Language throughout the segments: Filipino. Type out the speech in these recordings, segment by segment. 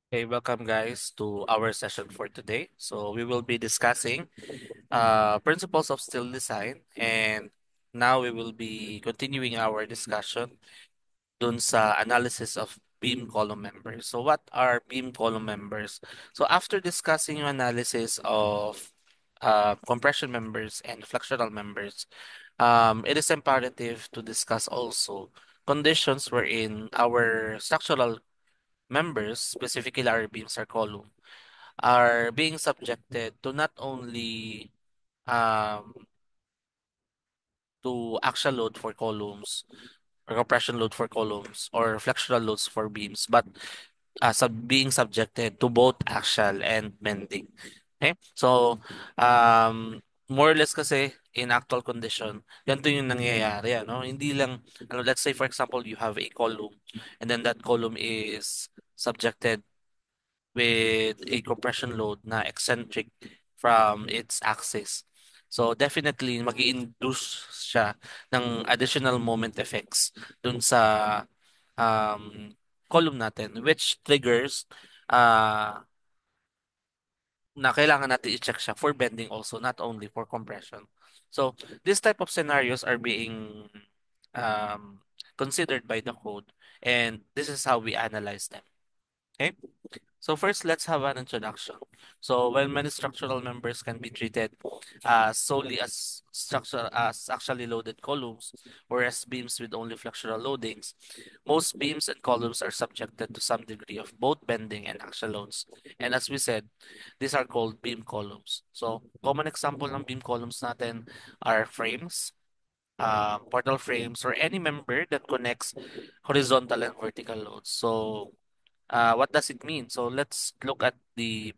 Hey, welcome guys to our session for today. So we will be discussing principles of steel design, and now we will be continuing our discussion dun sa analysis of beam column members. So what are beam column members? So after discussing yung analysis of compression members and flexural members, it is imperative to discuss also conditions wherein our structural members, specifically our beams or column, are being subjected to not only um, to axial load for columns or compression load for columns or flexural loads for beams, but being subjected to both axial and bending. Okay? So, more or less kasi in actual condition, ganito yung nangyayari, ano? Hindi lang, let's say for example, you have a column and then that column is subjected with a compression load na eccentric from its axis. So definitely mag-i-induce siya ng additional moment effects dun sa um, column natin, which triggers uh, na kailangan natin i-check siya for bending also, not only for compression. So this type of scenarios are being um, considered by the code, and this is how we analyze them. Okay? So first, let's have an introduction. So while many structural members can be treated solely as structural as actually loaded columns or as beams with only flexural loadings, most beams and columns are subjected to some degree of both bending and axial loads. And as we said, these are called beam columns. So common example ng beam columns natin are frames, portal frames, or any member that connects horizontal and vertical loads. So what does it mean? So let's look at the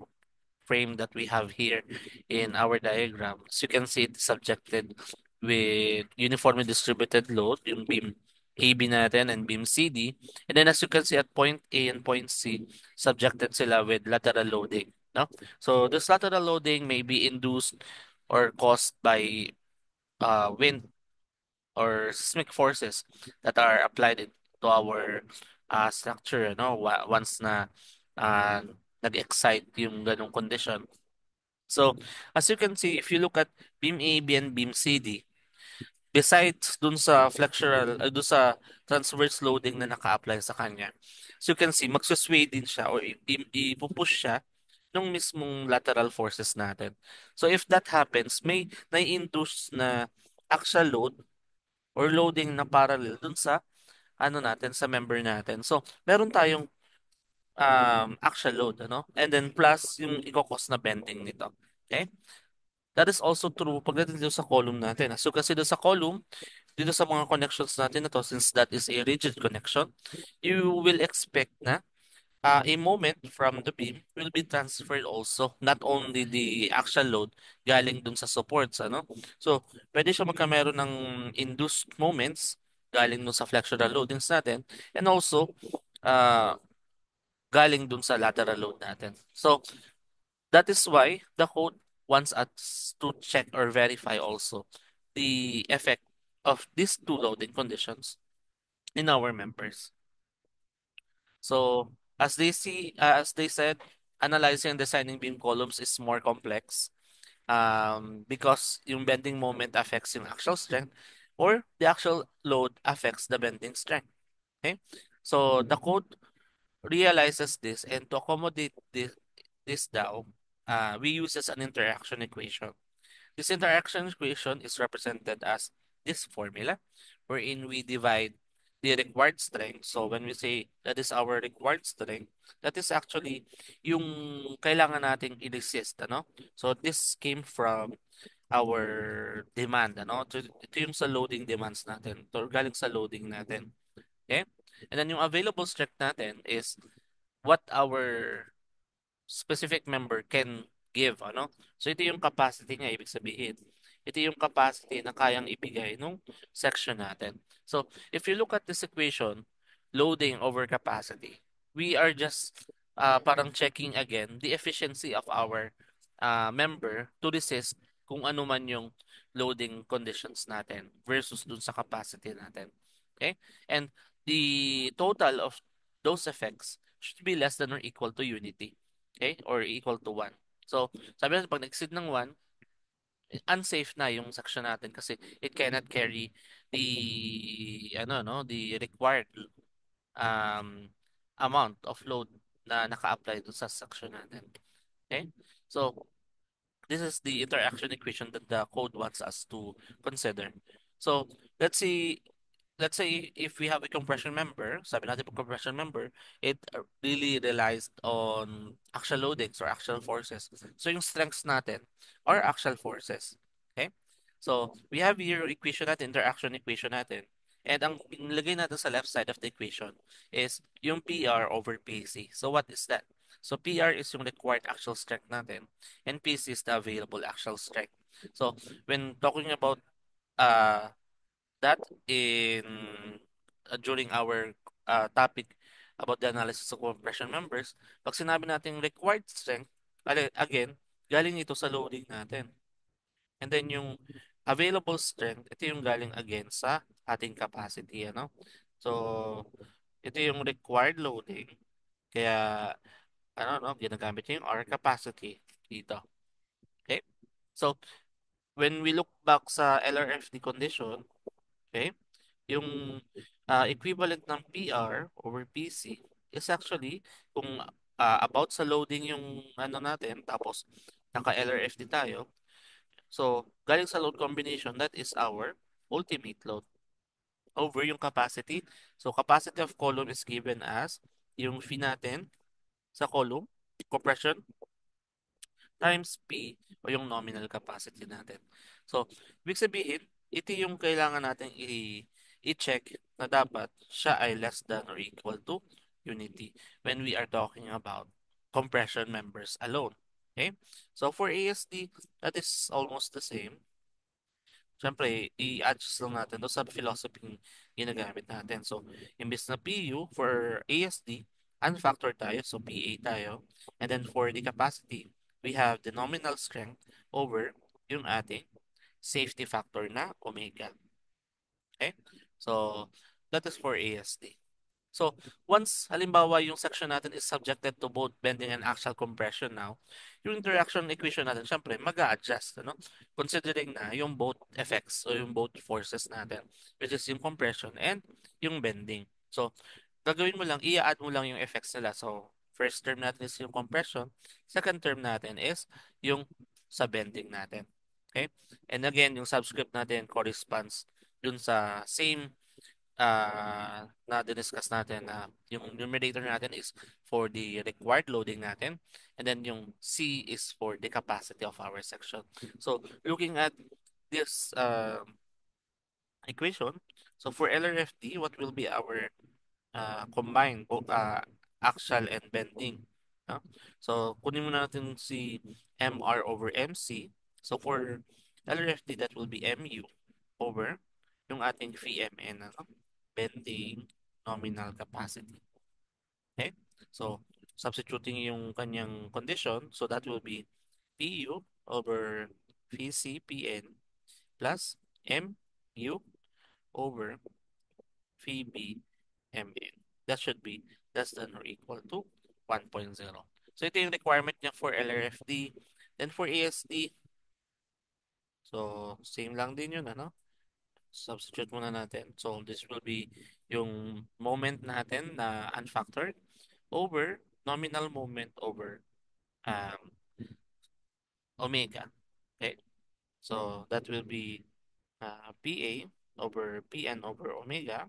frame that we have here in our diagram. As you can see, it's subjected with uniformly distributed load, yung beam AB natin and beam CD. And then as you can see at point A and point C, subjected sila with lateral loading. No? So this lateral loading may be induced or caused by wind or seismic forces that are applied to our structure, no? Once na uh, nag-excite yung ganong condition. So, as you can see, if you look at beam AB and beam CD, besides dun sa flexural, dun sa transverse loading na naka-apply sa kanya, so you can see, magsusway din siya or ipupush siya nung mismong lateral forces natin. So, if that happens, may nai-induce na axial load or loading na parallel dun sa ano natin sa member natin. So, meron tayong axial load, ano? And then plus yung iko-cause na bending nito. Okay? That is also true pagdating dito sa column natin. So, kasi dito sa column, dito sa mga connections natin na to, since that is a rigid connection, you will expect na a moment from the beam will be transferred also, not only the axial load galing dun sa supports, ano? So, pwede siya magkameron ng induced moments galing dun sa flexural loadings natin and also uh, galing dun sa lateral load natin. So, that is why the code wants us to check or verify also the effect of these two loading conditions in our members. So, as they said, analyzing and designing beam columns is more complex because yung bending moment affects yung actual strength or the actual load affects the bending strength. Okay? So, the code realizes this, and to accommodate this down, we use as an interaction equation. This interaction equation is represented as this formula, wherein we divide the required strength. So when we say that is our required strength, that is actually yung kailangan nating i-resist, ano? So this came from our demand, ano? Ito yung sa loading demands natin. Ito galing sa loading natin. Okay? And then yung available strength natin is what our specific member can give, ano? So ito yung capacity niya, ibig sabihin. Ito yung capacity na kayang ibigay nung section natin. So if you look at this equation, loading over capacity, we are just parang checking again the efficiency of our member to resist kung ano man yung loading conditions natin versus dun sa capacity natin. Okay? And the total of those effects should be less than or equal to unity. Okay? Or equal to 1. So, sabi natin, pag nag-exceed ng 1, unsafe na yung section natin kasi it cannot carry the required um, amount of load na naka-apply dun sa section natin. Okay? So, this is the interaction equation that the code wants us to consider. So, let's see let's say if we have a compression member, sabi natin pag compression member, it really relies on axial loadings or axial forces. So yung strengths natin are axial forces. Okay? So we have here yung equation natin, interaction equation natin. And ang nilagay natin sa left side of the equation is yung PR over PC. So what is that? So PR is yung required axial strength natin and PC is the available axial strength. So when talking about uh, that in during our topic about the analysis of compression members, pag sinabi natin required strength, again, galing ito sa loading natin. And then yung available strength, ito yung galing again sa ating capacity, ano? So, ito yung required loading. Kaya, ano, no, ginagamit niya yung R capacity dito. Okay? So, when we look back sa LRFD condition, okay, yung equivalent ng PR over PC is actually kung about sa loading yung ano natin, tapos naka LRFD tayo. So, galing sa load combination, that is our ultimate load over yung capacity. So, capacity of column is given as yung phi natin sa column, compression, times P o yung nominal capacity natin. So, ibig sabihin, ito yung kailangan natin i-check na dapat siya ay less than or equal to unity when we are talking about compression members alone. Okay? So, for ASD, that is almost the same. Siyempre, i-adjust lang natin doon sa philosophy yung ginagamit natin. So, imbes na PU for ASD, unfactor tayo. So, PA tayo. And then for the capacity, we have the nominal strength over yung ating safety factor na omega. Okay? So, that is for ASD. So, once halimbawa yung section natin is subjected to both bending and axial compression now, yung interaction equation natin, syempre, mag-a-adjust, ano? Considering na yung both effects o yung both forces natin, which is yung compression and yung bending. So, gagawin mo lang, i-add mo lang yung effects nila. So, first term natin is yung compression, second term natin is yung sa bending natin. Okay? And again, yung subscript natin corresponds dun sa same na diniscuss natin na yung numerator natin is for the required loading natin and then yung C is for the capacity of our section. So looking at this equation, so for LRFD, what will be our combined both axial and bending? No? So kunin muna natin si MR over MC. So for LRFD, that will be MU over yung ating VMN, ano? Bending nominal capacity. Okay? So, substituting yung kanyang condition, so that will be PU over VCPN plus MU over VBMN. That should be less than or equal to 1.0. So, ito yung requirement niya for LRFD. Then for ASD, so same lang din yun, ano? Substitute muna natin. So, this will be yung moment natin na unfactored over nominal moment over um, omega. Okay? So, that will be PA over PN over omega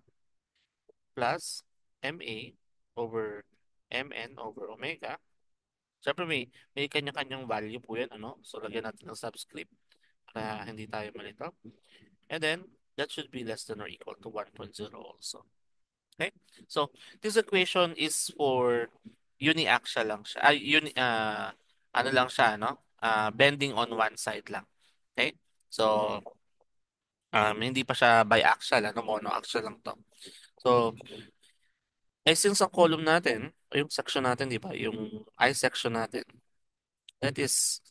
plus MA over MN over omega. Siyempre may kanya-kanyang value po yan, ano? So, lagyan natin ng subscript para hindi tayo malito. And then, that should be less than or equal to 1.0 also. Okay? So, this equation is for uniaxial lang siya. Ano lang siya, no? Bending on one side lang. Okay? So, hindi pa siya biaxial, ano? Monoaxial lang to. So, since ang column natin, o yung section natin, di ba? Yung I section natin, that is,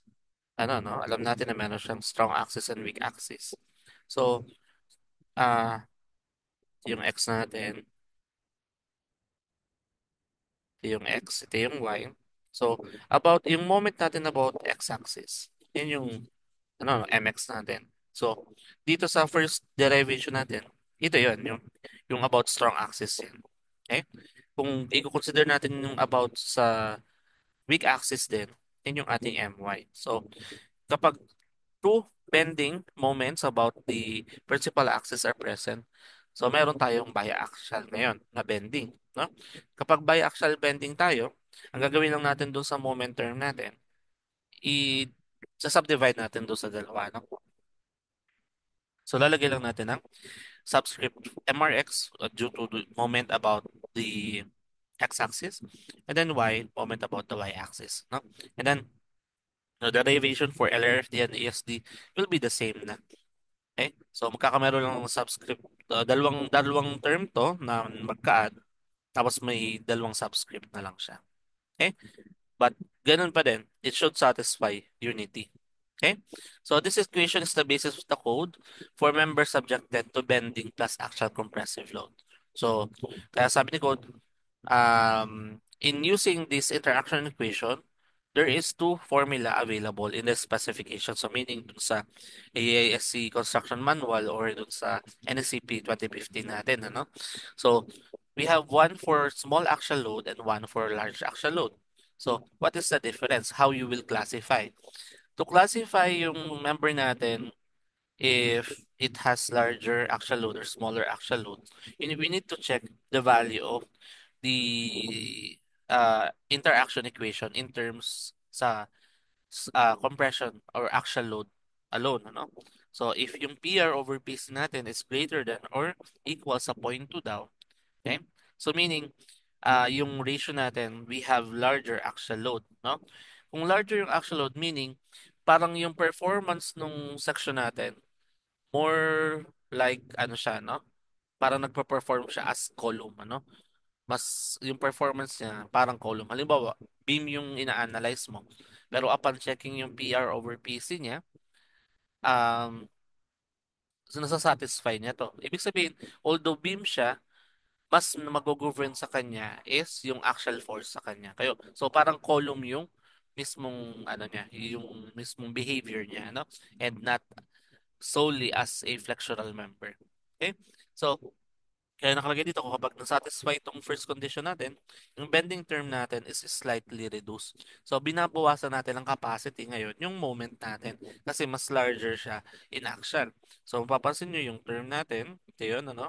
ano, no? Alam natin na meron siyang strong axis and weak axis. So, yung X natin, ito yung X, ito yung Y. So, about yung moment natin about x-axis, yun yung mx natin. So, dito sa first derivation natin, ito yun, yung about strong axis yan. Okay? Kung i-consider natin yung about sa weak axis din, yun yung ating my. So, kapag two bending moments about the principal axis are present, so meron tayong biaxial ngayon na bending. No? Kapag biaxial bending tayo, ang gagawin lang natin doon sa moment term natin, i-subdivide natin doon sa dalawa. No? So lalagay lang natin ng subscript MRX due to the moment about the x-axis, and then Y moment about the y-axis. No? And then the derivation for LRFD and ESD will be the same na. Okay? So magkakameron lang ng subscript, dalawang term to na magka-add, tapos may dalawang subscript na lang siya. Okay? But ganun pa din, it should satisfy unity. Okay? So this equation is the basis of the code for members subjected to bending plus actual compressive load. So, kaya sabi ni code, in using this interaction equation, there is two formula available in the specification. So, meaning dun sa AISC construction manual or dun sa NSCP 2015 natin, ano? So, we have one for small axial load and one for large axial load. So, what is the difference? How you will classify? To classify yung member natin, if it has larger axial load or smaller axial load, we need to check the value of the interaction equation in terms sa compression or axial load alone, ano? So, if yung PR over PC natin is greater than or equal sa 0.2 daw, okay? So, meaning, yung ratio natin, we have larger axial load, no? Kung larger yung axial load, meaning, parang yung performance nung section natin, more like, ano siya, no? Parang nagpa-perform siya as column, ano? Mas, yung performance niya, parang column. Halimbawa, beam yung ina-analyze mo. Pero upon checking yung PR over PC niya, um, so nasa-satisfy niya to. Ibig sabihin, although beam siya, mas mag-govern sa kanya is yung actual force sa kanya. So parang column yung mismong ano niya, yung mismong behavior niya, no? And not solely as a flexural member. Okay? So, kaya nakalagay dito kung kapag nasatisfy itong first condition natin, yung bending term natin is slightly reduced. So, binabawasan natin ang capacity ngayon, yung moment natin, kasi mas larger siya in action. So, mapapansin nyo yung term natin, ito yun, ano?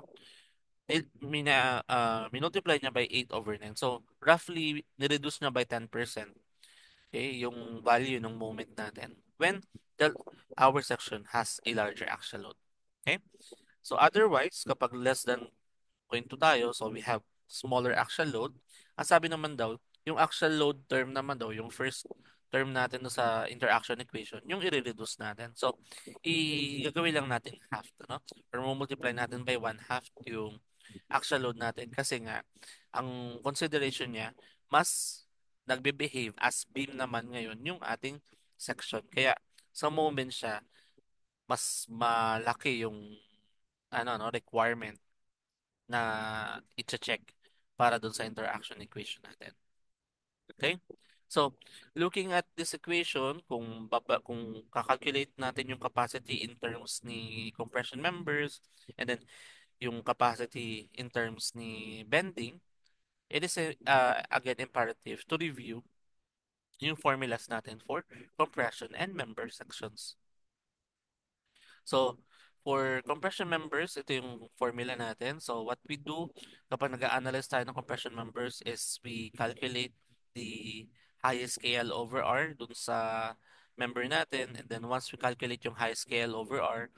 Minultiply niya by 8 over 9. So, roughly, nireduce niya by 10%. Okay, yung value ng moment natin when the our section has a larger axial load. Okay? So, otherwise, kapag less than 0.2 tayo, so we have smaller axial load. Ang sabi naman daw, yung axial load term naman daw, yung first term natin no sa interaction equation, yung i-reduce natin. So, gagawin lang natin half, no? Or multiply natin by 1/2 yung axial load natin kasi nga, ang consideration niya, mas nagbe-behave as beam naman ngayon yung ating section. Kaya, sa moment siya, mas malaki yung requirement na i-check para dun sa interaction equation natin. Okay? So, looking at this equation, kung kakalculate natin yung capacity in terms ni compression members and then yung capacity in terms ni bending, it is again imperative to review yung formulas natin for compression and member sections. So, for compression members, ito yung formula natin. So, what we do kapag nag-analyze tayo ng compression members is we calculate the highest scale over R dun sa member natin. And then once we calculate yung highest scale over R,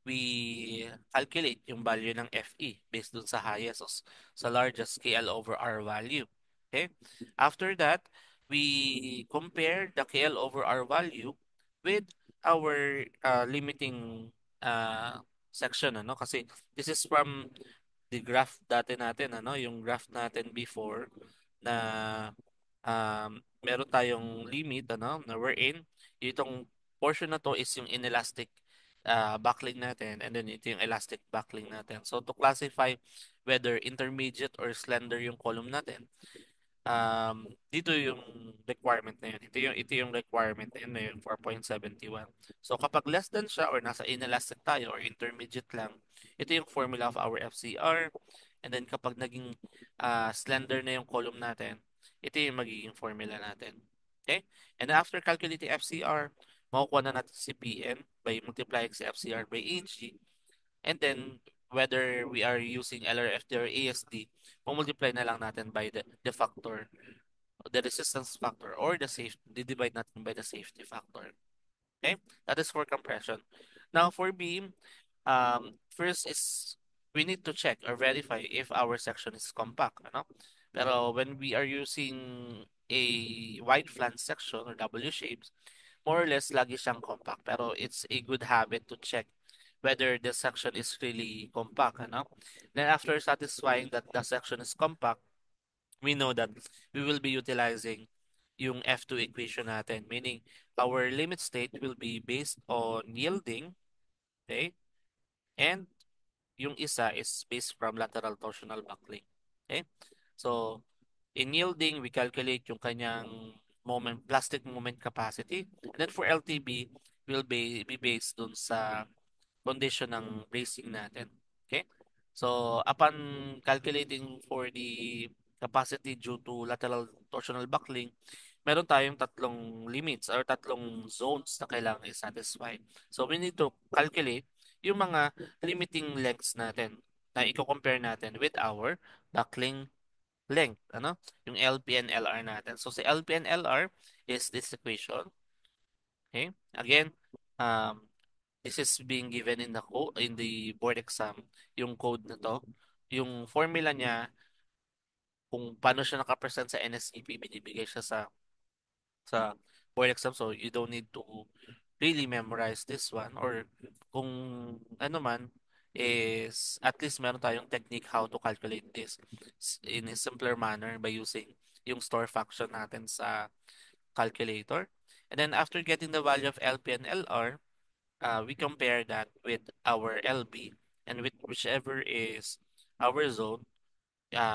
we calculate yung value ng FE based dun sa highest o sa largest KL over R value. Okay? After that, we compare the KL over R value with our limiting section, ano? Kasi this is from the graph dati natin, ano? Yung graph natin before na meron tayong limit, ano? Na we're in. Itong portion na to is yung inelastic backlink natin and then ito yung elastic backlink natin. So to classify whether intermediate or slender yung column natin, dito yung requirement na yun. Ito yung requirement na yun, na yung 4.71. So kapag less than siya or nasa inelastic tayo or intermediate lang, ito yung formula of our FCR. And then kapag naging slender na yung column natin, ito yung magiging formula natin. Okay? And after calculating FCR, makukuha na natin si PN by multiplying si FCR by AG. And then, whether we are using LRFD or ASD, multiply na lang natin by the factor, the resistance factor, or divide natin by the safety factor. Okay? That is for compression. Now, for beam, first is we need to check or verify if our section is compact. Ano? Pero when we are using a wide flange section or W shapes, more or less lagi siyang compact. Pero it's a good habit to check whether the section is really compact. Ano? Then after satisfying that the section is compact, we know that we will be utilizing yung F2 equation natin. Meaning, our limit state will be based on yielding, okay? And yung isa is based from lateral torsional buckling. Okay? So, in yielding, we calculate yung kanyang plastic moment capacity. And then for LTB, will be based dun sa condition ng bracing natin. Okay? So, upon calculating for the capacity due to lateral torsional buckling, meron tayong tatlong limits or tatlong zones na kailangan i-satisfy. So, we need to calculate yung mga limiting lengths natin na i-compare natin with our buckling length. Ano? Yung LP and LR natin. So, si LP and LR is this equation. Okay? Again, um, this is being given in the in the board exam. Yung code na to, yung formula niya, kung paano siya nakapresent sa NSEP, binibigay siya sa board exam. So, you don't need to really memorize this one. Or kung ano man, is at least meron tayong technique how to calculate this in a simpler manner by using yung store function natin sa calculator. And then after getting the value of LP and LR, we compare that with our LB, and with whichever is our zone,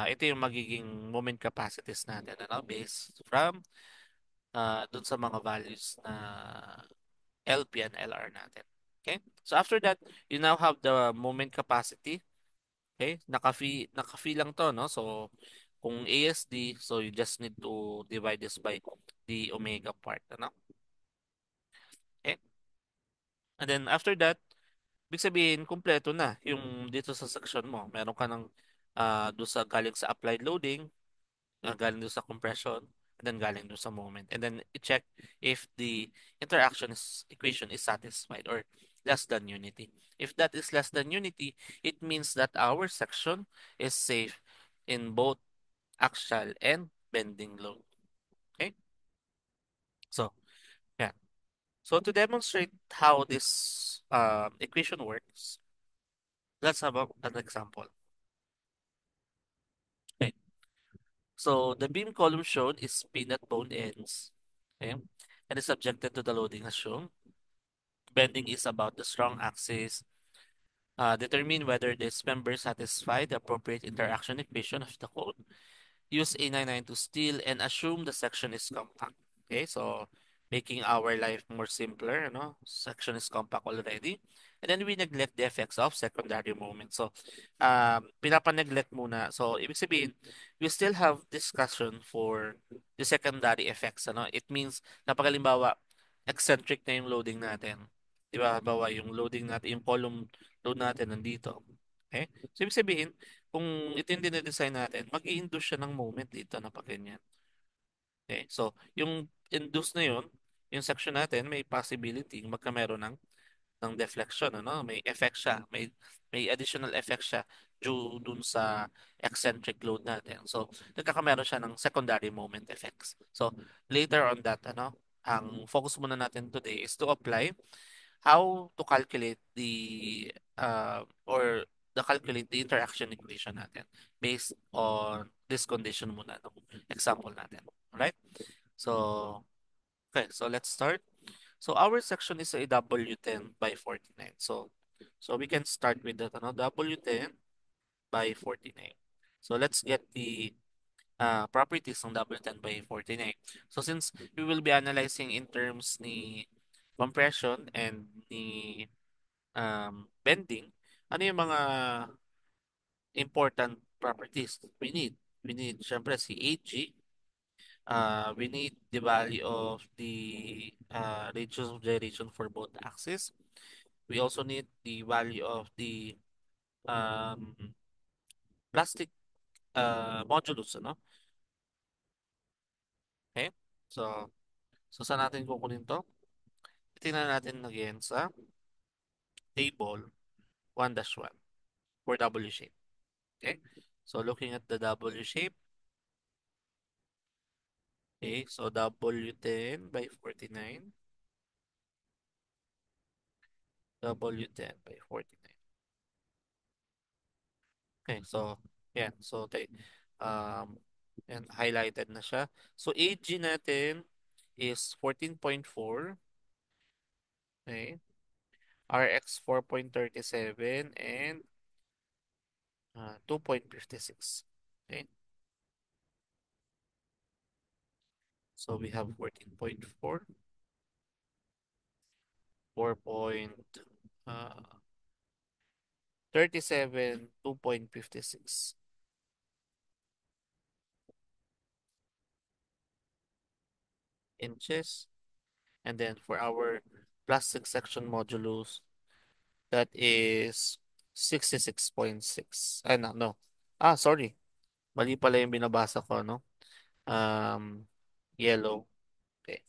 ito yung magiging moment capacities natin, ano, based from dun sa mga values na LP and LR natin. Okay? So after that, you now have the moment capacity. Okay? Naka-fee lang to, no? So kung ASD, so you just need to divide this by the omega part, ano? Okay? And then after that, ibig sabihin, kumpleto na yung dito sa section mo. Meron ka ng doon sa galing sa applied loading, galing doon sa compression, and then galing doon sa moment. And then i-check if the equation is satisfied or less than unity. If that is less than unity, it means that our section is safe in both axial and bending load. Okay? So, yeah. So to demonstrate how this equation works, let's have an example. Okay. So the beam column shown is pinned at both ends. Okay. And is subjected to the loading as shown. Bending is about the strong axis. Determine whether this member satisfy the appropriate interaction equation of the code. Use A99 to steel and assume the section is compact. Okay, so making our life more simpler, section is compact already. And then we neglect the effects of secondary moment. So, pinapa-neglect muna. So, ibig sabihin, we still have discussion for the secondary effects. It means, kapag halimbawa, eccentric na yung loading natin. Di ba? Halimbawa, yung loading natin, yung column load natin nandito. Okay? So, ibig sabihin, kung ito yung dinedesign natin, mag-i-induce siya ng moment dito na pag ganyan. Okay? So, yung induce na yun, yung section natin, may possibility magkameron ng deflection, ano? May effect siya, may additional effect siya due dun sa eccentric load natin. So, nagkakameron siya ng secondary moment effects. So, later on that, ang focus muna natin today is to apply how to calculate or calculate the interaction equation natin based on this condition muna ng example natin. Alright? So, okay, so let's start. So our section is a W10 by 49. So we can start with that, W10 by 49. So let's get the properties ng W10 by 49. So since we will be analyzing in terms ni compression and ni bending, ano yung mga important properties we need? We need, syempre, si AG. We need the value of the radius of gyration for both axes. We also need the value of the um, plastic modulus, ano? Okay? So, saan natin kukunin to? Tingnan natin again sa table 1-1 for W shape. Okay? So, looking at the W shape, okay, so W10 by 49, W10 by 49. Okay, so, yeah, so, um, and highlighted na siya. So, AG natin is 14.4, okay, RX 4.37, and 2.56. Okay, so we have 14.4, 4.37, 2.56 inches. And then for our plastic section modulus, that is 66.6. Ay, no, no. Sorry. Mali pala yung binabasa ko, no? Um, Yellow. Okay.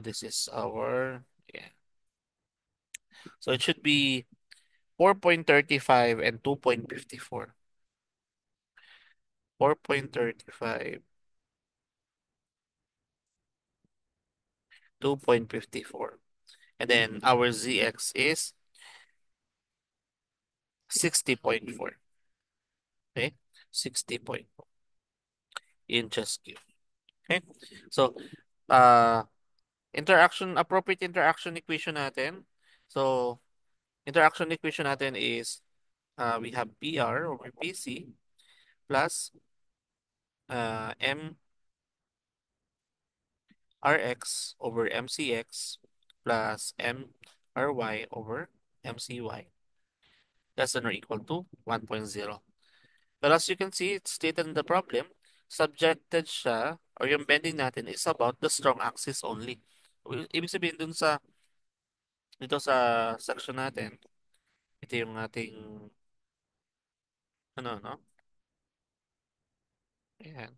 This is our, yeah. So it should be 4.35 and 2.54. 4.35, 2.54. And then our ZX is 60.4. Okay? 60.4 inches cube. Okay? So, uh, appropriate interaction equation natin. So, interaction equation natin is we have PR over PC plus MRX over MCX plus MRY over MCY less than or equal to 1.0. But as you can see, it's stated in the problem, subjected siya or yung bending natin is about the strong axis only. Ibig sabihin dito sa section natin, ito yung ating ano, no? Ayan.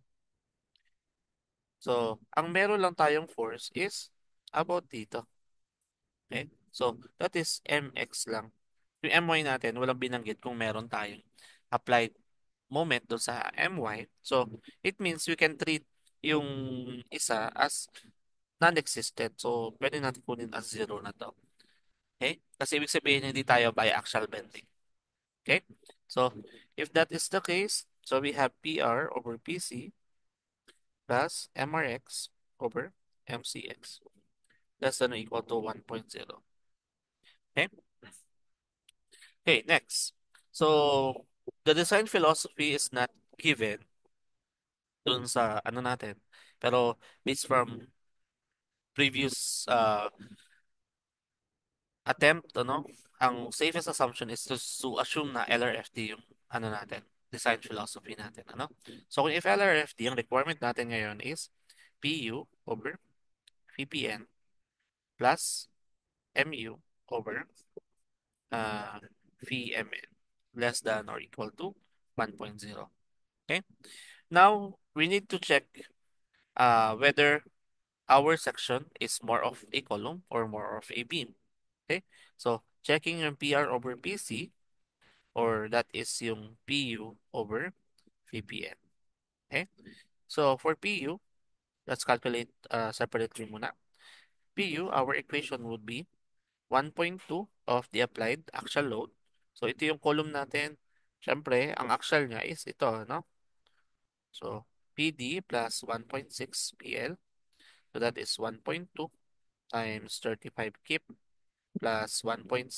So, ang meron lang tayong force is about dito. Okay? So, that is mx lang. Yung my natin, walang binanggit kung meron tayong applied moment doon sa my. So, it means we can treat yung isa as non-existent. So, pwede natin kunin as zero na to. Okay? Kasi ibig sabihin hindi tayo biaxial bending. Okay? So, if that is the case, so we have PR over PC plus MRX over MCX less than or equal to 1.0. Okay? Okay, next. So, the design philosophy is not given dun sa ano natin. Pero based from previous attempt, ano, ang safest assumption is to assume na LRFD yung ano natin, design philosophy natin, ano? So, if LRFD, ang requirement natin ngayon is PU over VPN plus MU over uh, VMN less than or equal to 1.0. Okay? Now, we need to check whether our section is more of a column or more of a beam. Okay? So, checking yung PR over PC or that is yung PU over VPN. Okay? So, for PU, let's calculate separately muna. PU, our equation would be 1.2 of the applied axial load. So, ito yung column natin. Siyempre, ang axial niya is ito, no? So, PD plus 1.6 PL. So, that is 1.2 times 35 kip plus 1.6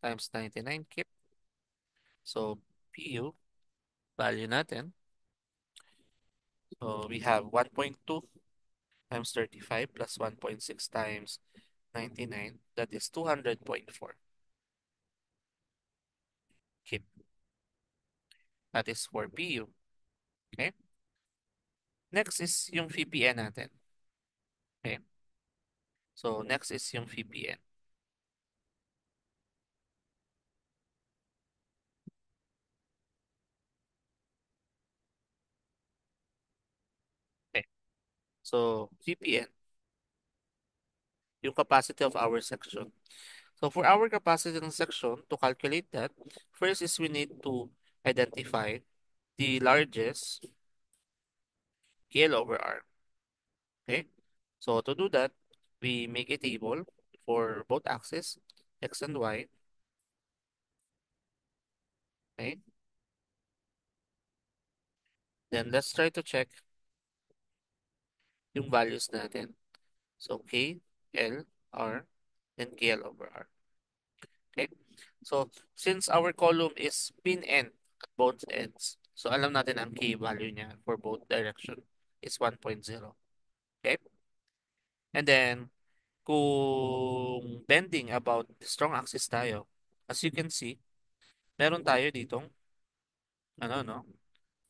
times 99 kip. So, PU value natin. So we have 1.2 times 35 plus 1.6 times 99. That is 200.4. Keep. That is for PU. Okay. Next is yung VPN natin. Okay. So next is yung VPN. Okay. So VPN, yung capacity of our section. So for our capacity ng section, to calculate that, first is we need to identify the largest KL over R. Okay. So to do that, we make a table for both axes, X and Y. Okay. Then let's try to check yung values natin. So K, L, R, then KL over R. Okay. So since our column is pin end at both ends, so alam natin ang K value niya for both direction is 1.0. Okay. And then kung bending about the strong axis tayo, as you can see, meron tayo ditong ano no,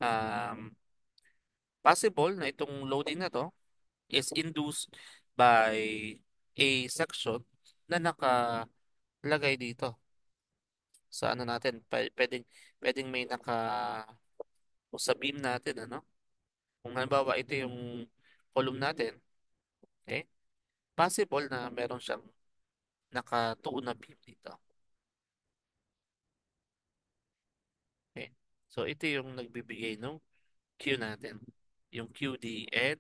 um, possible na itong loading na to is induced by a section na nakalagay dito sa ano natin. Pwedeng may o sa beam natin, ano? Kung halimbawa ito yung column natin, okay? Possible na meron siyang nakatuon na beam dito. Okay? So ito yung nagbibigay ng Q natin. Yung QD and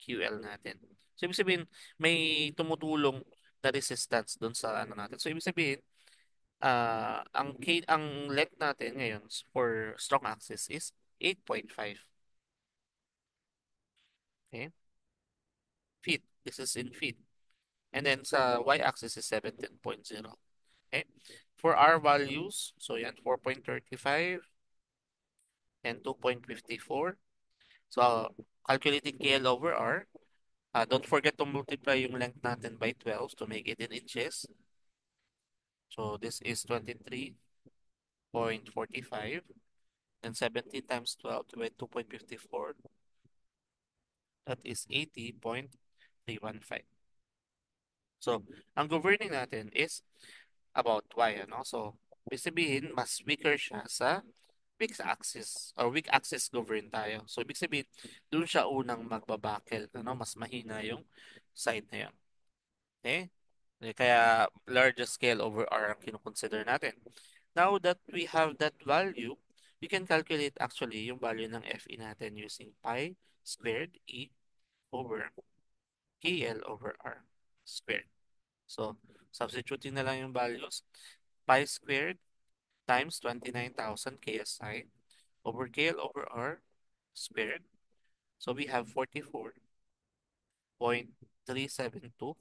QL natin. So ibig sabihin, may tumutulong na resistance doon sa ano natin. So ibig sabihin, ang length natin ngayon for strong axis is 8.5. Okay? Feet. This is in feet. And then sa y-axis is 17.0. Okay? For R values, so yan, 4.35 and 2.54. So, calculating KL over R, don't forget to multiply yung length natin by 12 to make it in inches. So, this is 23.45. And 17 times 12 divided 2.54. That is 80.315. So, ang governing natin is about y, ano? So, ibig sabihin, mas weaker siya sa weak axis or weak axis govern tayo. So, ibig sabihin, doon siya unang magbabakel, ano? Mas mahina yung side na yun. Okay? Kaya, largest scale over R ang kinukonsider natin. Now that we have that value, we can calculate actually yung value ng FE natin using pi squared E over KL over R squared. So, substituting na lang yung values. Pi squared times 29,000 KSI over KL over R squared. So, we have 44.372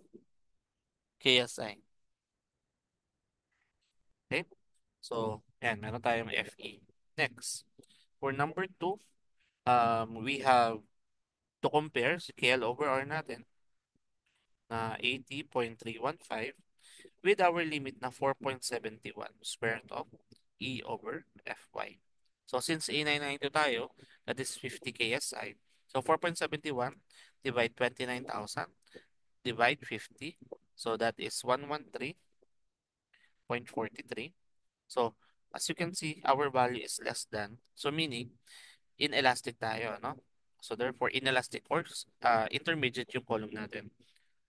KSI. Okay? So, yan, meron tayong FE. Next, for number 2, we have to compare si KL over R natin na 80.315 with our limit na 4.71 square root of E over Fy. So since A992 tayo, that is 50 KSI. So 4.71 divide 29,000 divide 50. So that is 113.43. So as you can see, our value is less than. So meaning, inelastic tayo, no? So therefore, inelastic or intermediate yung column natin.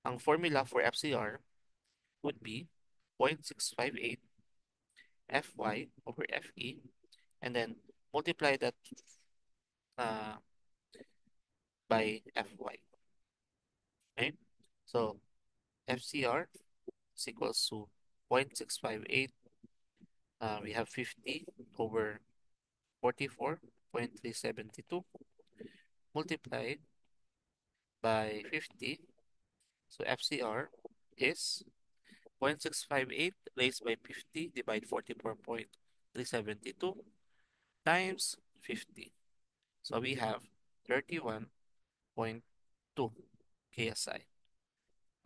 Ang formula for FCR would be 0.658 Fy over Fe, and then multiply that uh, by Fy. Okay? So FCR is equals to 0.658. We have 50 over 44.372 multiplied by 50. So FCR is 0.658 raised by 50 divide 44.372 times 50. So we have 31.2 KSI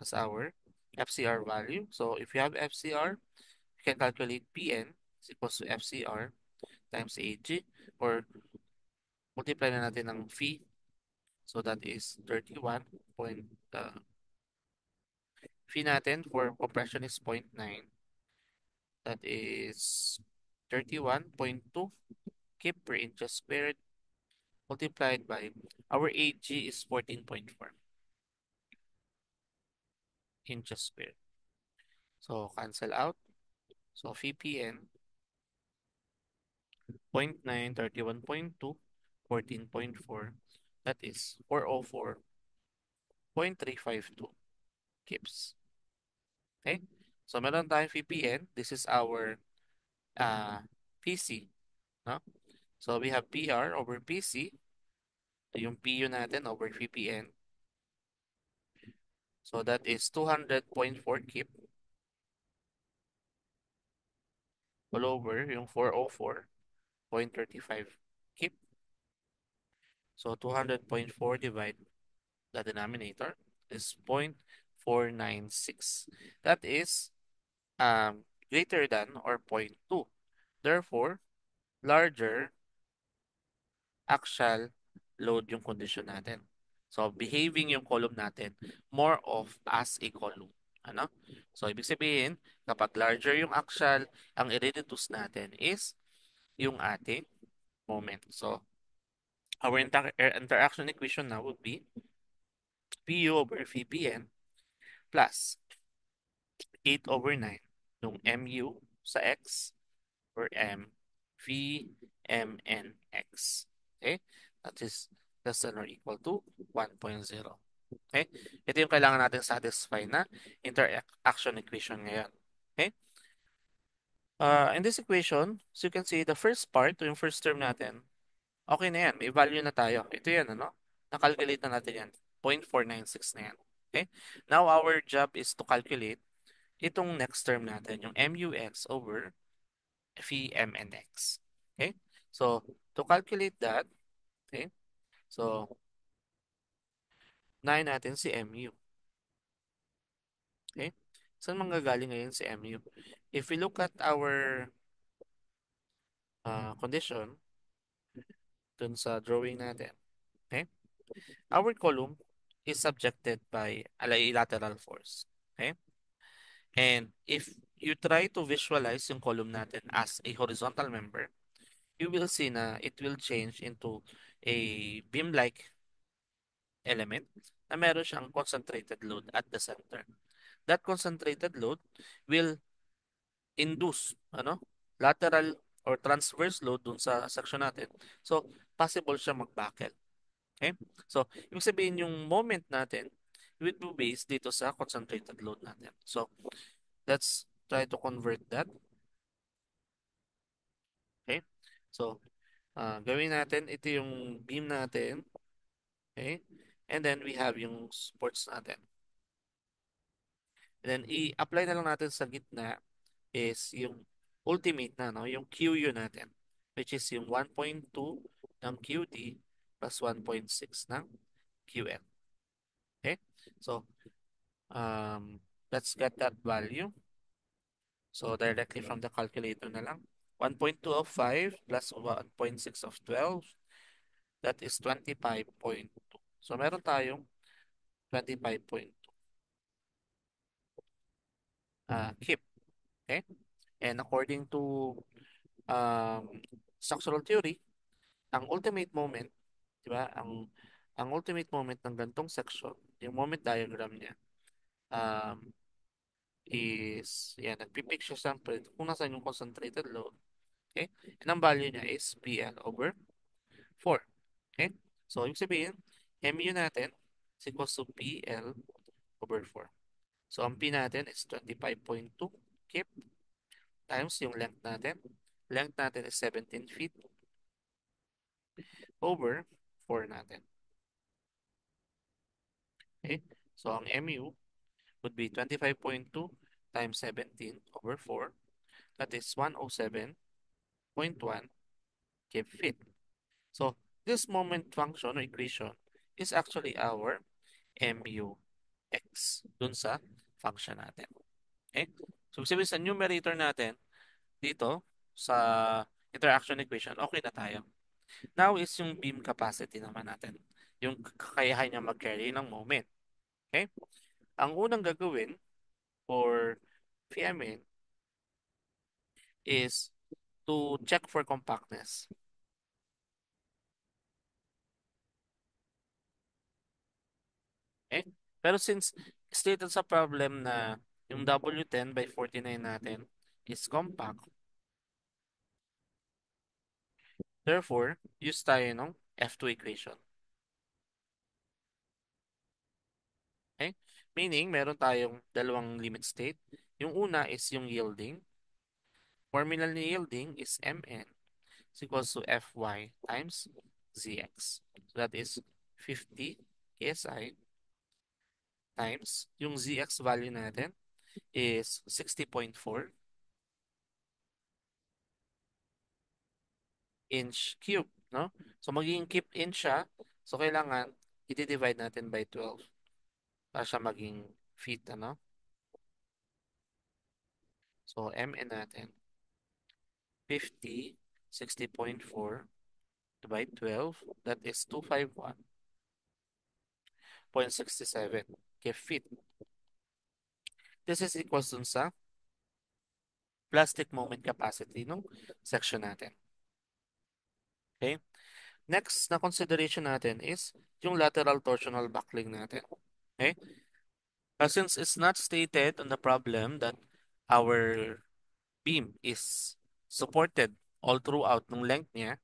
as our FCR value. So if you have FCR, you can calculate PN is equals to FCR times AG, or multiply na natin ng phi. So that is 31 point, phi natin for compression is 0.9. That is 31.2 kip per inches squared multiplied by our AG is 14.4 inches squared. So cancel out. So phi PN 0.9, 31.2, 14.4. That is 404.352 kips. Okay? So meron tayong VPN. This is our PC. No? So we have PR over PC. So yung PU natin over VPN. So that is 200.4 kip all over yung 404.35 kip. So 200.4 divide the denominator is 0.496. That is greater than or zero point 0.2. Therefore, larger axial load yung condition natin. So, behaving yung column natin more of as a column. Ano? So, ibig sabihin, kapag larger yung axial, ang i-reduce natin is yung ating moment. So, our interaction equation now would be PU over VPN plus 8 over 9 yung MU sa X or M V M N X. Okay? That is less than or equal to 1.0. Okay? Ito yung kailangan natin satisfy na interaction equation ngayon. Okay? In this equation, so you can see the first part, yung first term natin, okay na yan. May value na tayo. Ito yan, ano? Nakalculate na natin yan. 0.496 na yan. Okay? Now, our job is to calculate itong next term natin, yung MUX over VMNX. Okay? So, to calculate that, okay? So, 9 natin si MU. Okay? Saan manggagaling ngayon si MU? If we look at our condition dun sa drawing natin, okay? Our column is subjected by a lateral force. Okay? And if you try to visualize yung column natin as a horizontal member, you will see na it will change into a beam-like element na meron siyang concentrated load at the center. That concentrated load will induce lateral or transverse load dun sa section natin. So, possible siya mag-buckle. Okay? So, ibig sabihin yung moment natin will be based dito sa concentrated load natin. So, let's try to convert that. Okay? So, gawin natin, ito yung beam natin. Okay? And then, we have yung supports natin. And then, i-apply na lang natin sa gitna is yung ultimate na, no? Yung QU natin, which is yung 1.2 ng QD plus 1.6 ng QL. Okay? So, let's get that value. So, directly from the calculator na lang. 1.2 of 5 plus 1.6 of 12, that is 25.2. So, meron tayong 25.2 kip. Okay? And according to structural theory, ang ultimate moment, di ba? Ang ultimate moment ng gantong section, yung moment diagram niya, um, is, yan, nagpipicture sample kung nasaan yung concentrated load. Okay? And ang value niya is PL over 4. Okay? So, ibig sabihin, MU natin is equals to PL over 4. So, ang P natin is 25.2 kip times yung length natin. Length natin is 17 feet over 4 natin. Okay? So, ang MU would be 25.2 times 17 over 4. That is 107.1 kip feet. So this moment function or equation is actually our MUX dun sa function natin. Okay? So ibig sabihin sa numerator natin, dito sa interaction equation, okay na tayo. Now is yung beam capacity naman natin. Yung kakayahan niya mag-carry ng moment. Okay? Ang unang gagawin for PMN is to check for compactness. Okay? Pero since stated sa problem na yung W10/49 natin is compact, therefore, use tayo ng F2 equation. Okay? Meaning, meron tayong dalawang limit state. Yung una is yung yielding. Formula ni yielding is Mn is equals to Fy times Zx. So that is 50 KSI times yung Zx value natin is 60.4 inch cube, no? So magiging cube inch siya. So kailangan i-divide natin by 12 para siya maging feet, ano? So Mn natin 50, 60.4 divide 12, that is 251.67 feet. This is equals dun sa plastic moment capacity ng section natin. Okay? Next na consideration natin is yung lateral torsional buckling natin. Okay? Since it's not stated on the problem that our beam is supported all throughout ng length niya,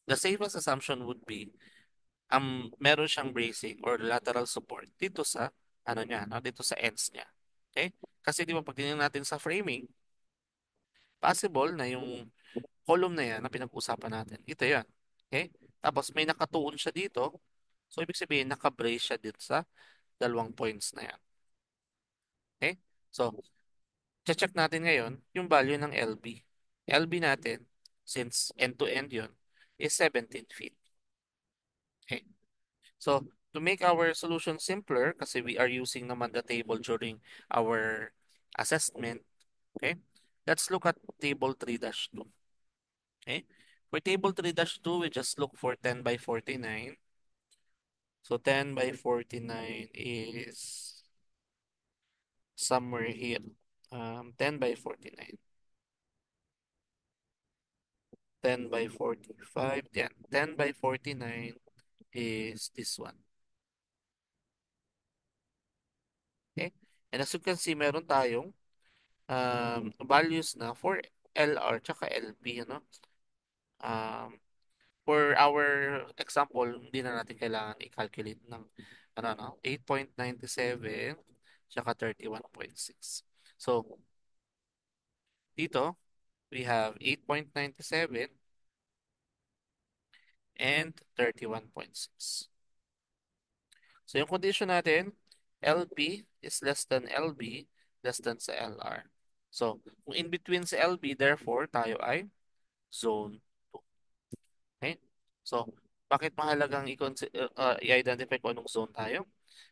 the safest assumption would be meron siyang bracing or lateral support dito sa ano niya, no? Dito sa ends niya. Okay? Kasi di ba pag tingnan natin sa framing, possible na yung column na yan na pinag-usapan natin. Ito yan. Okay? Tapos may nakatuon siya dito. So ibig sabihin naka-brace siya dito sa dalawang points na yan. Okay? So, check natin ngayon yung value ng LB. LB natin, since end-to-end yun, is 17 feet. Okay? So, to make our solution simpler, kasi we are using naman the table during our assessment, okay? Let's look at table 3-2. Okay? For table 3-2, we just look for 10 by 49. So 10 by 49 is somewhere here. 10 by 49. 10 by 45. Yeah, 10 by 49 is this one. Okay? And as you can see, meron tayong values na for LR tsaka LP, ano? Um, for our example, hindi na natin kailangan i-calculate ng ano, no? 8.97 tsaka 31.6. So, dito, we have 8.97 and 31.6. So, yung condition natin, LP is less than LB, less than sa LR. So, kung in between sa LB, therefore, tayo ay zone 2. Okay? So, bakit mahalagang i-identify kung anong zone tayo?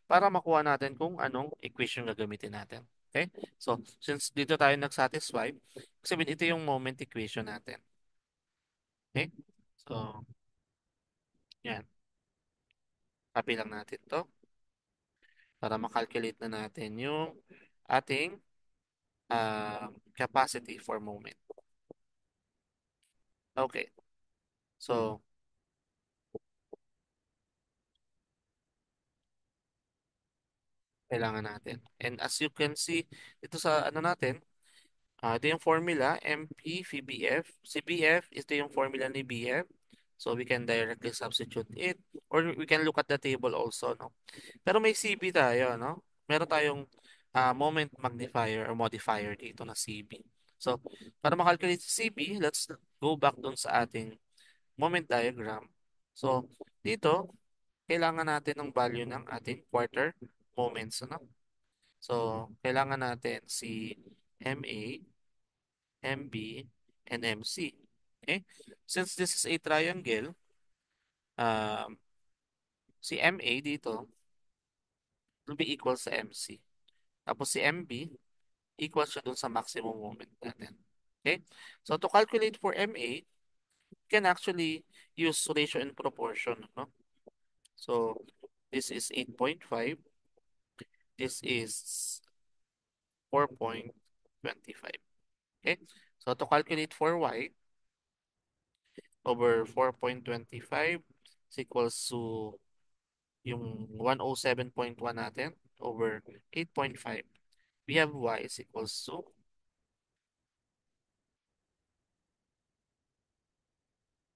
Para makuha natin kung anong equation gagamitin natin. Okay? So, since dito tayo nag-satisfy, sabihin ito yung moment equation natin. Okay? So, yan. Copy lang natin to para makalculate na natin yung ating capacity for moment. Okay. So, kailangan natin. And as you can see, ito sa ano natin, ito yung formula, MP, VBF. Si BF, ito yung formula ni BF. So, we can directly substitute it. Or we can look at the table also, no? Pero may CB tayo, no? Meron tayong moment magnifier or modifier dito na CB. So, para makalculate si CB, let's go back dun sa ating moment diagram. So, dito, kailangan natin ng value ng ating quarter moments, no? So, kailangan natin si MA, MB, and MC. Okay? Since this is a triangle, Um, si MA dito will be equal sa MC. Tapos si MB equal siya dun sa maximum moment natin. Okay? So to calculate for MA, you can actually use ratio and proportion, no? So this is 8.5, this is 4.25. Okay? So to calculate for Y over 4.25 is equals to yung 107.1 natin over 8.5. We have Y is equals to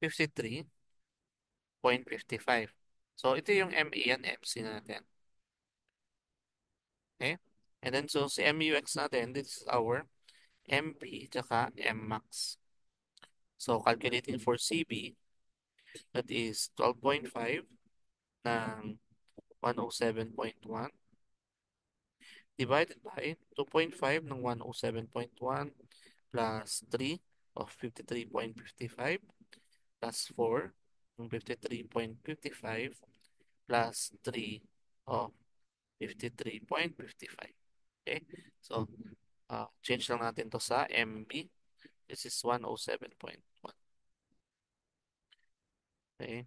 53.55. So ito yung MA and MC natin. Okay? And then so si MUX natin, this is our MP tsaka MMAX. So calculating for CB, that is 12.5 ng 107.1 divided by 2.5 ng 107.1 plus 3 of 53.55 plus 4 ng 53.55 plus 3 of 53.55. Okay? So, change lang natin to sa MB. This is 107.1. Okay?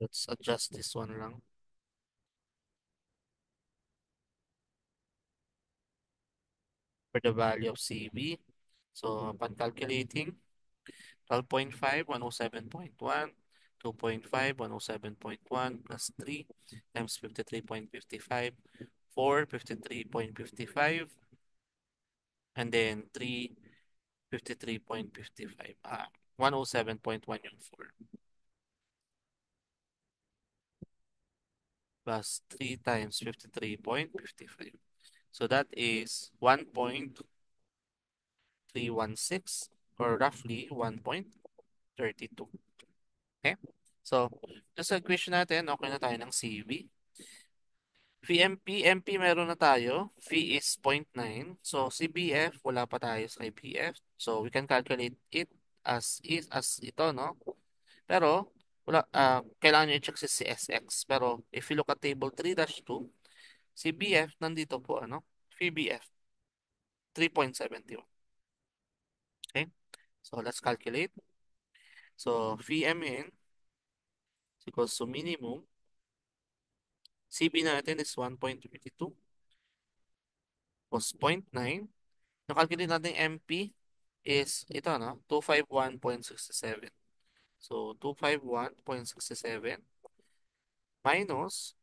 Let's adjust this one lang for the value of CB. So, upon calculating, 12.5, 107.1, 2.5, 107.1 plus 3 times 53.55, 4, 53.55, and then 3, 53.55. 107.1 yung 4 plus 3 times 53.55. So that is 1.316 or roughly 1.32. Okay? So, just sa equation natin, okay na tayo ng CV. VMP, MP meron na tayo. V is 0.9. So, CBF, wala pa tayo sa IPF. So, we can calculate it as ito, no? Pero, kailangan nyo i-check si CSX. Pero, if you look at table 3-2, CBF, nandito po, ano? VBF, 3.71. Okay? So, let's calculate. So, VMN is equals to minimum. CB natin is 1.32 plus 0.9. Nakalculate natin MP is ito, no? 251.67. So, 251.67 minus,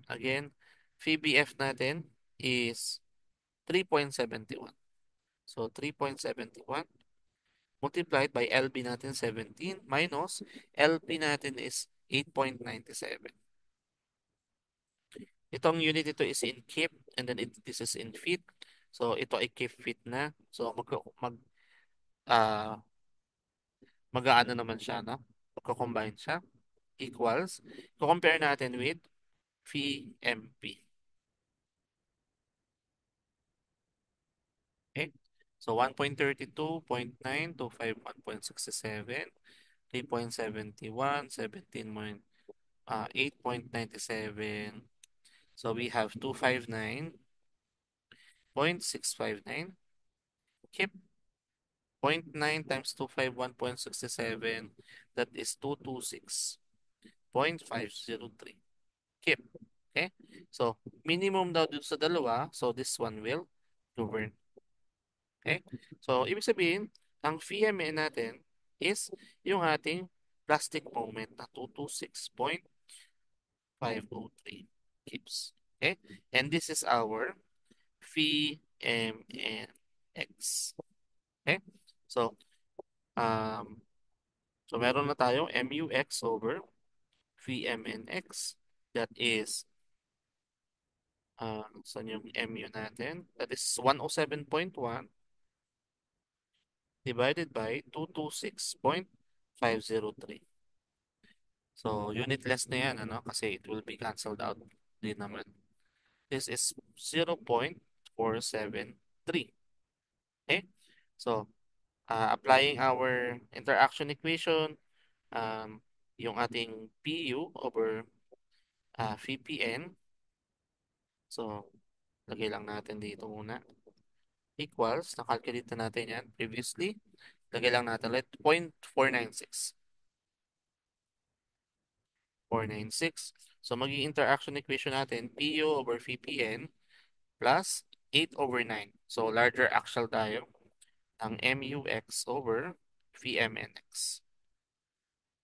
again, VBF natin is 3.71. So, 3.71 multiplied by LB natin 17 minus LP natin is 8.97. Itong unit ito is in kip and then this is in feet. So, ito ay kip feet na. So, ah, mag-aano naman siya, no? Magko-combine siya. Equals. Compare natin with VMP. Okay? So, 1.32.9 251.67, 3.71, 8.97. So, we have 259.659. Keep 0.9 times 251.67. That is 226.503. Keep. Okay? So, minimum daw dito sa dalawa. So, this one will govern. Okay? So, ibig sabihin, ang VMA natin is yung ating plastic moment na 226.503 kips. Okay? And this is our VMNX. Okay? So, um, so meron na tayong MUX over VMNX. That is, saan yung MU natin? That is 107.1 divided by 226.503. So, unitless na yan, ano? Kasi it will be canceled out din naman. This is 0.473. Okay? So, Applying our interaction equation, um, yung ating PU over VPN. So, lagay lang natin dito muna. Equals, na-calculate na natin yan previously. Lagay lang natin ulit, 0.496. 496. So, magiging interaction equation natin, PU over VPN plus 8 over 9. So, larger axial tayo ng MUX over VMNX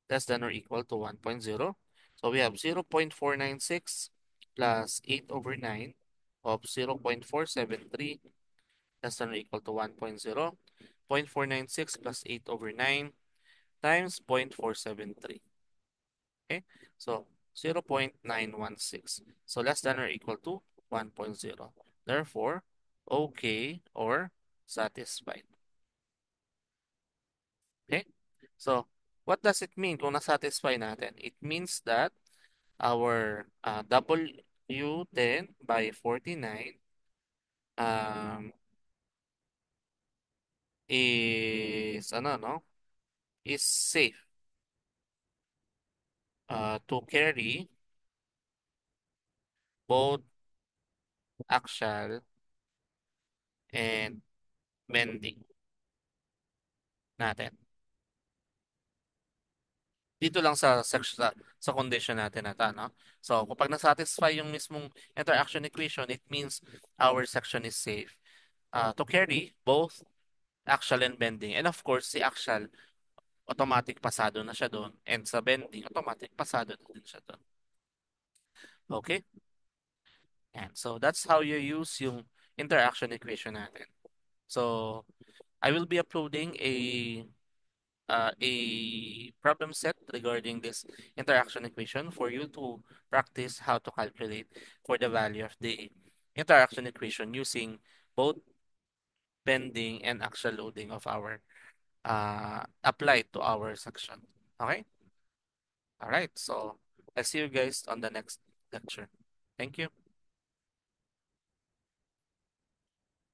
less than or equal to 1.0. So, we have 0.496 plus 8 over 9 of 0.473 less than or equal to 1.0. 0.496 plus 8 over 9 times 0.473. Okay, so 0.916. So less than or equal to 1.0. Therefore, okay or satisfied. Okay, so what does it mean kung na-satisfy natin? It means that our W10 by 49 um, is ano no is safe to carry both axial and bending natin. Dito lang sa section sa condition natin na ta, no? So, kapag na-satisfy yung mismong interaction equation, it means our section is safe to carry both axial and bending. And of course, si axial, automatic pasado na siya doon. And sa bending, automatic pasado na din siya doon. Okay? And so, that's how you use yung interaction equation natin. So, I will be uploading a problem set regarding this interaction equation for you to practice how to calculate for the value of the interaction equation using both bending and axial loading of our applied to our section. Okay? All right. So I'll see you guys on the next lecture. Thank you.